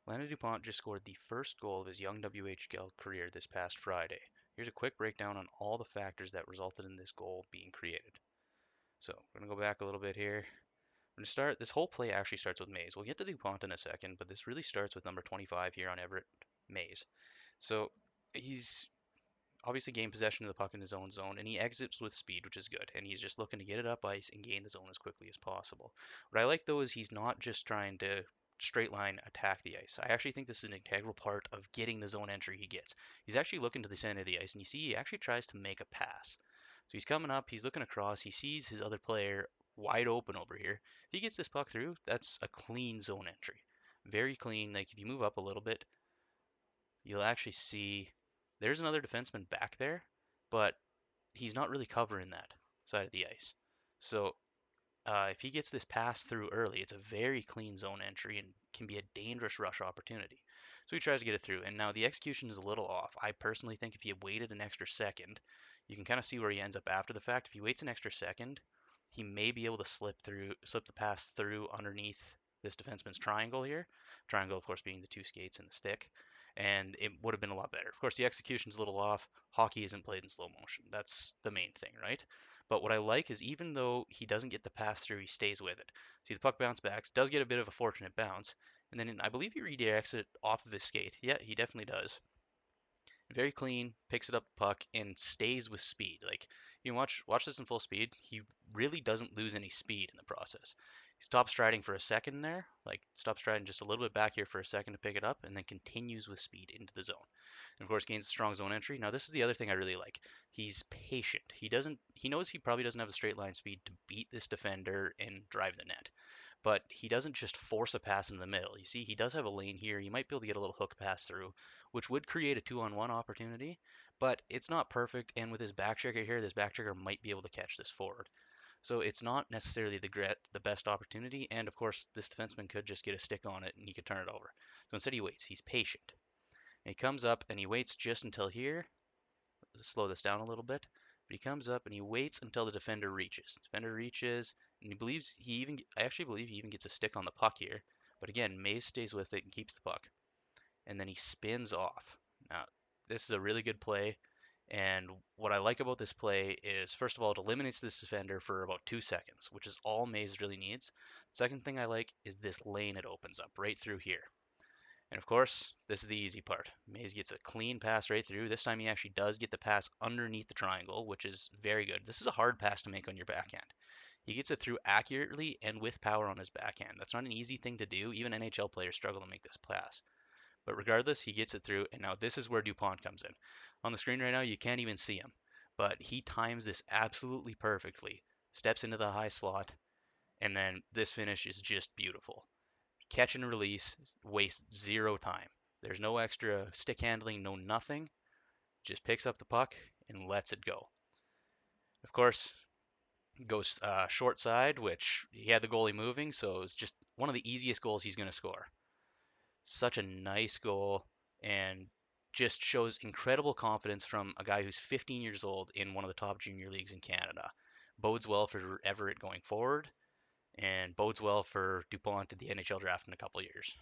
Landon Dupont just scored the first goal of his young WHL career this past Friday. Here's a quick breakdown on all the factors that resulted in this goal being created. So we're going to go back a little bit here. We're going to start, this whole play actually starts with Mays. We'll get to Dupont in a second, but this really starts with number 25 here on Everett, Mays. So he's obviously gained possession of the puck in his own zone, and he exits with speed, which is good. And he's just looking to get it up ice and gain the zone as quickly as possible. What I like though is he's not just trying to straight line attack the ice. I actually think this is an integral part of getting the zone entry he gets. He's actually looking to the center of the ice, and you see he actually tries to make a pass. So he's coming up, he's looking across, he sees his other player wide open over here. If he gets this puck through, that's a clean zone entry. Very clean. Like if you move up a little bit, you'll actually see there's another defenseman back there, but he's not really covering that side of the ice. So if he gets this pass through early, it's a very clean zone entry and can be a dangerous rush opportunity. So he tries to get it through, and now the execution is a little off. I personally think if he had waited an extra second, you can kind of see where he ends up after the fact. If he waits an extra second, he may be able to slip the pass through underneath this defenseman's triangle here. Triangle, of course, being the two skates and the stick. And it would have been a lot better. Of course, the execution's a little off. Hockey isn't played in slow motion. That's the main thing, right? But what I like is even though he doesn't get the pass through, he stays with it. See, the puck bounce backs, does get a bit of a fortunate bounce, and then I believe he redirects it off of his skate. Yeah, he definitely does. Very clean, picks it up the puck, and stays with speed. Like you watch this in full speed, he really doesn't lose any speed in the process. He stops striding for a second there, like stops striding just a little bit back here for a second to pick it up, and then continues with speed into the zone. And of course gains a strong zone entry. Now this is the other thing I really like. He's patient. He knows he probably doesn't have the straight line speed to beat this defender and drive the net. But he doesn't just force a pass in the middle. You see, he does have a lane here. He might be able to get a little hook pass through, which would create a 2-on-1 opportunity, but it's not perfect. And with his back checker here, this back checker might be able to catch this forward. So it's not necessarily the best opportunity. And of course, this defenseman could just get a stick on it and he could turn it over. So instead, he waits. He's patient. And he comes up and he waits just until here. Let's slow this down a little bit. But he comes up and he waits until the defender reaches. Defender reaches, and I actually believe he even gets a stick on the puck here. But again, Mays stays with it and keeps the puck. And then he spins off. Now, this is a really good play. And what I like about this play is, first of all, it eliminates this defender for about 2 seconds, which is all Mays really needs. Second thing I like is this lane it opens up right through here. And of course, this is the easy part. Mays gets a clean pass right through. This time he actually does get the pass underneath the triangle, which is very good. This is a hard pass to make on your backhand. He gets it through accurately and with power on his backhand. That's not an easy thing to do. Even NHL players struggle to make this pass. But regardless, he gets it through. And now this is where Dupont comes in. On the screen right now, you can't even see him. But he times this absolutely perfectly. Steps into the high slot. And then this finish is just beautiful. Catch and release, wastes zero time. There's no extra stick handling, no nothing. Just picks up the puck and lets it go. Of course, goes short side, which he had the goalie moving, so it's just one of the easiest goals he's going to score. Such a nice goal and just shows incredible confidence from a guy who's 15 years old in one of the top junior leagues in Canada. Bodes well for Everett going forward and bodes well for Dupont at the NHL draft in a couple years.